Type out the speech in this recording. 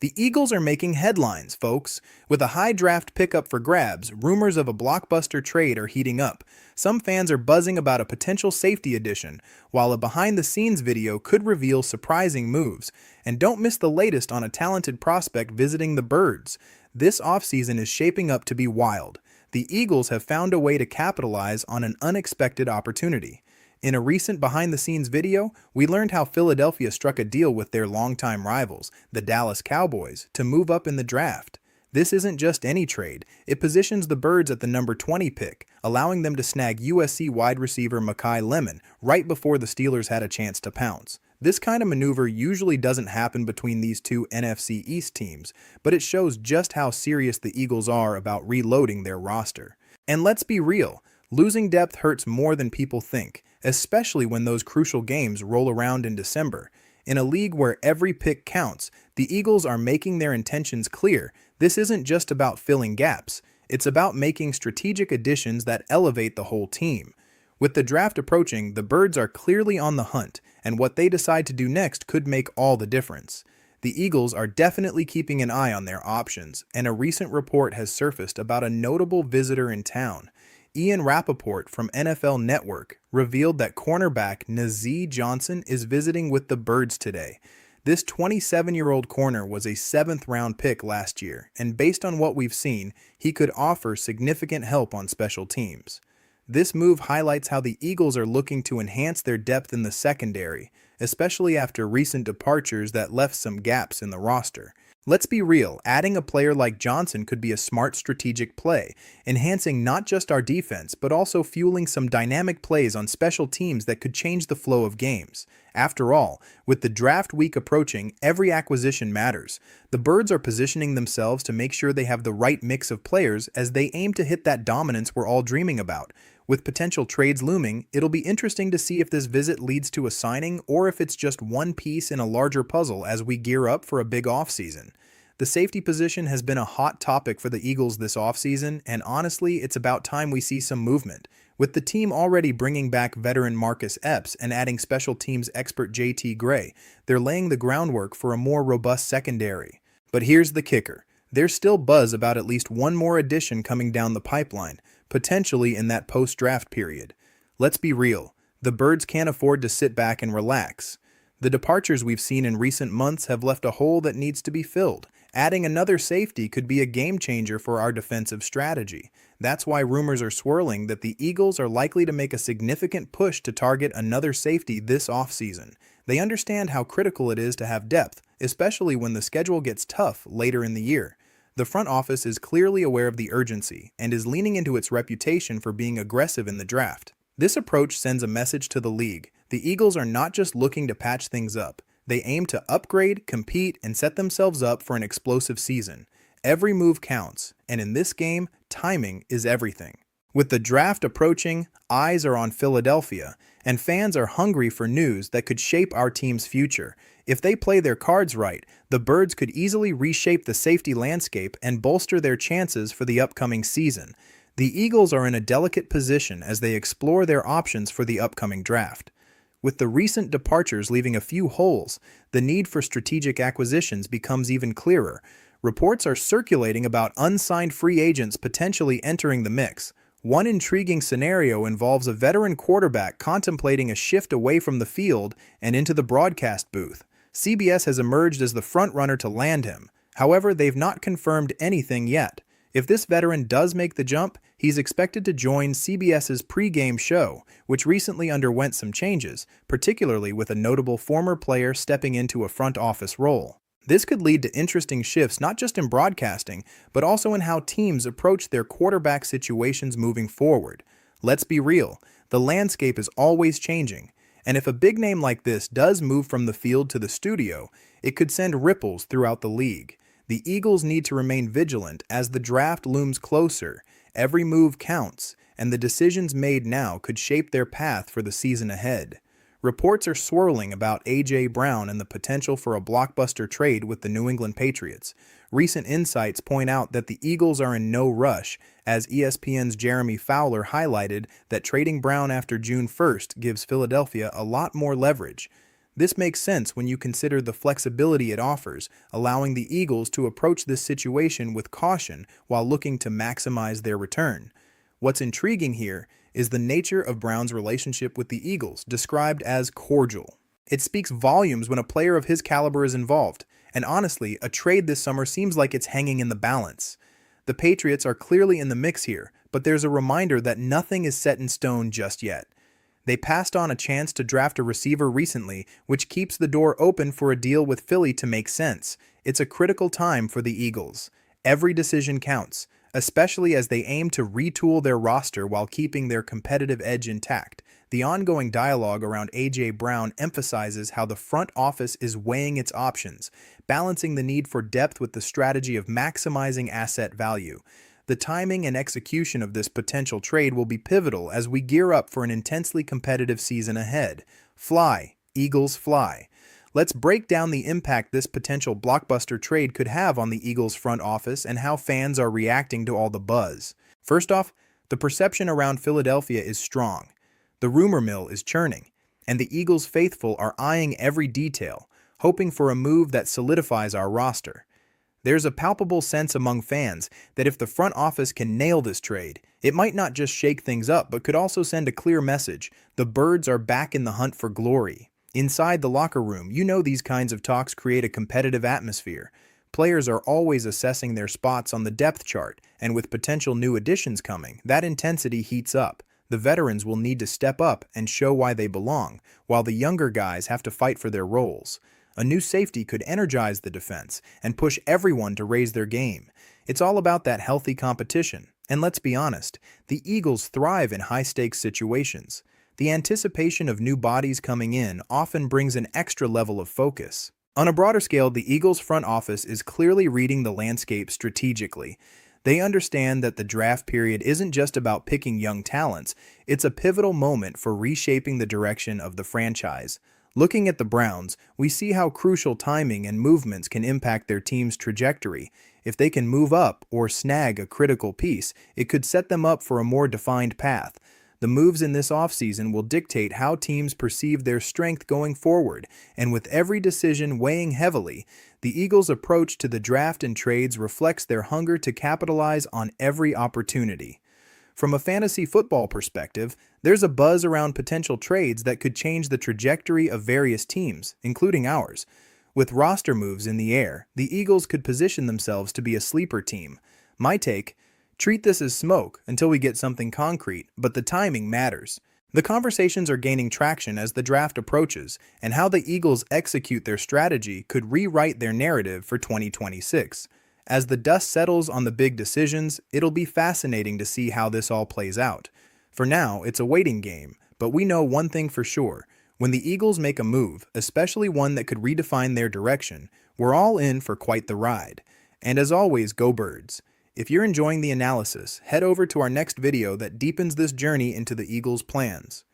The Eagles are making headlines, folks. With a high draft pickup for grabs, rumors of a blockbuster trade are heating up. Some fans are buzzing about a potential safety addition, while a behind-the-scenes video could reveal surprising moves. And don't miss the latest on a talented prospect visiting the Birds. This offseason is shaping up to be wild. The Eagles have found a way to capitalize on an unexpected opportunity. In a recent behind-the-scenes video, we learned how Philadelphia struck a deal with their longtime rivals, the Dallas Cowboys, to move up in the draft. This isn't just any trade. It positions the Birds at the number 20 pick, allowing them to snag USC wide receiver Mekhi Lemon right before the Steelers had a chance to pounce. This kind of maneuver usually doesn't happen between these two NFC East teams, but it shows just how serious the Eagles are about reloading their roster. And let's be real, losing depth hurts more than people think, especially when those crucial games roll around in December. In a league where every pick counts, the Eagles are making their intentions clear. This isn't just about filling gaps. It's about making strategic additions that elevate the whole team. With the draft approaching, the Birds are clearly on the hunt, and what they decide to do next could make all the difference. The Eagles are definitely keeping an eye on their options, and a recent report has surfaced about a notable visitor in town. Ian Rappaport from NFL Network revealed that cornerback Nazeeh Johnson is visiting with the Birds today. This 27-year-old corner was a 7th-round pick last year, and based on what we've seen, he could offer significant help on special teams. This move highlights how the Eagles are looking to enhance their depth in the secondary, especially after recent departures that left some gaps in the roster. Let's be real, adding a player like Johnson could be a smart strategic play, enhancing not just our defense, but also fueling some dynamic plays on special teams that could change the flow of games. After all, with the draft week approaching, every acquisition matters. The Birds are positioning themselves to make sure they have the right mix of players as they aim to hit that dominance we're all dreaming about. With potential trades looming, it'll be interesting to see if this visit leads to a signing or if it's just one piece in a larger puzzle as we gear up for a big offseason. The safety position has been a hot topic for the Eagles this offseason, and honestly, it's about time we see some movement. With the team already bringing back veteran Marcus Epps and adding special teams expert JT Gray, they're laying the groundwork for a more robust secondary. But here's the kicker. There's still buzz about at least one more addition coming down the pipeline, potentially in that post-draft period. Let's be real, the Birds can't afford to sit back and relax. The departures we've seen in recent months have left a hole that needs to be filled. Adding another safety could be a game-changer for our defensive strategy. That's why rumors are swirling that the Eagles are likely to make a significant push to target another safety this offseason. They understand how critical it is to have depth, especially when the schedule gets tough later in the year. The front office is clearly aware of the urgency and is leaning into its reputation for being aggressive in the draft. This approach sends a message to the league. The Eagles are not just looking to patch things up. They aim to upgrade, compete, and set themselves up for an explosive season. Every move counts, and in this game, timing is everything. With the draft approaching, eyes are on Philadelphia, and fans are hungry for news that could shape our team's future. If they play their cards right, the Birds could easily reshape the safety landscape and bolster their chances for the upcoming season. The Eagles are in a delicate position as they explore their options for the upcoming draft. With the recent departures leaving a few holes, the need for strategic acquisitions becomes even clearer. Reports are circulating about unsigned free agents potentially entering the mix. One intriguing scenario involves a veteran quarterback contemplating a shift away from the field and into the broadcast booth. CBS has emerged as the front-runner to land him. However, they've not confirmed anything yet. If this veteran does make the jump, he's expected to join CBS's pre-game show, which recently underwent some changes, particularly with a notable former player stepping into a front office role. This could lead to interesting shifts not just in broadcasting, but also in how teams approach their quarterback situations moving forward. Let's be real, the landscape is always changing, and if a big name like this does move from the field to the studio, it could send ripples throughout the league. The Eagles need to remain vigilant as the draft looms closer. Every move counts, and the decisions made now could shape their path for the season ahead. Reports are swirling about A.J. Brown and the potential for a blockbuster trade with the New England Patriots. Recent insights point out that the Eagles are in no rush, as ESPN's Jeremy Fowler highlighted that trading Brown after June 1st gives Philadelphia a lot more leverage. This makes sense when you consider the flexibility it offers, allowing the Eagles to approach this situation with caution while looking to maximize their return. What's intriguing here is the nature of Brown's relationship with the Eagles, described as cordial. It speaks volumes when a player of his caliber is involved, and honestly, a trade this summer seems like it's hanging in the balance. The Patriots are clearly in the mix here, but there's a reminder that nothing is set in stone just yet. They passed on a chance to draft a receiver recently, which keeps the door open for a deal with Philly to make sense. It's a critical time for the Eagles. Every decision counts, especially as they aim to retool their roster while keeping their competitive edge intact. The ongoing dialogue around A.J. Brown emphasizes how the front office is weighing its options, balancing the need for depth with the strategy of maximizing asset value. The timing and execution of this potential trade will be pivotal as we gear up for an intensely competitive season ahead. Fly, Eagles, fly. Let's break down the impact this potential blockbuster trade could have on the Eagles front office and how fans are reacting to all the buzz. First off, the perception around Philadelphia is strong. The rumor mill is churning, and the Eagles faithful are eyeing every detail, hoping for a move that solidifies our roster. There's a palpable sense among fans that if the front office can nail this trade, it might not just shake things up but could also send a clear message: the birds are back in the hunt for glory. Inside the locker room, you know these kinds of talks create a competitive atmosphere. Players are always assessing their spots on the depth chart, and with potential new additions coming, that intensity heats up. The veterans will need to step up and show why they belong, while the younger guys have to fight for their roles. A new safety could energize the defense and push everyone to raise their game. It's all about that healthy competition. And let's be honest, the Eagles thrive in high-stakes situations. The anticipation of new bodies coming in often brings an extra level of focus. On a broader scale, the Eagles front office is clearly reading the landscape strategically. They understand that the draft period isn't just about picking young talents, it's a pivotal moment for reshaping the direction of the franchise. Looking at the Browns, we see how crucial timing and movements can impact their team's trajectory. If they can move up or snag a critical piece, it could set them up for a more defined path. The moves in this offseason will dictate how teams perceive their strength going forward, and with every decision weighing heavily, the Eagles' approach to the draft and trades reflects their hunger to capitalize on every opportunity. From a fantasy football perspective, there's a buzz around potential trades that could change the trajectory of various teams, including ours. With roster moves in the air, the Eagles could position themselves to be a sleeper team. My take: treat this as smoke until we get something concrete, but the timing matters. The conversations are gaining traction as the draft approaches, and how the Eagles execute their strategy could rewrite their narrative for 2026. As the dust settles on the big decisions, it'll be fascinating to see how this all plays out. For now, it's a waiting game, but we know one thing for sure. When the Eagles make a move, especially one that could redefine their direction, we're all in for quite the ride. And as always, go Birds! If you're enjoying the analysis, head over to our next video that deepens this journey into the Eagles' plans.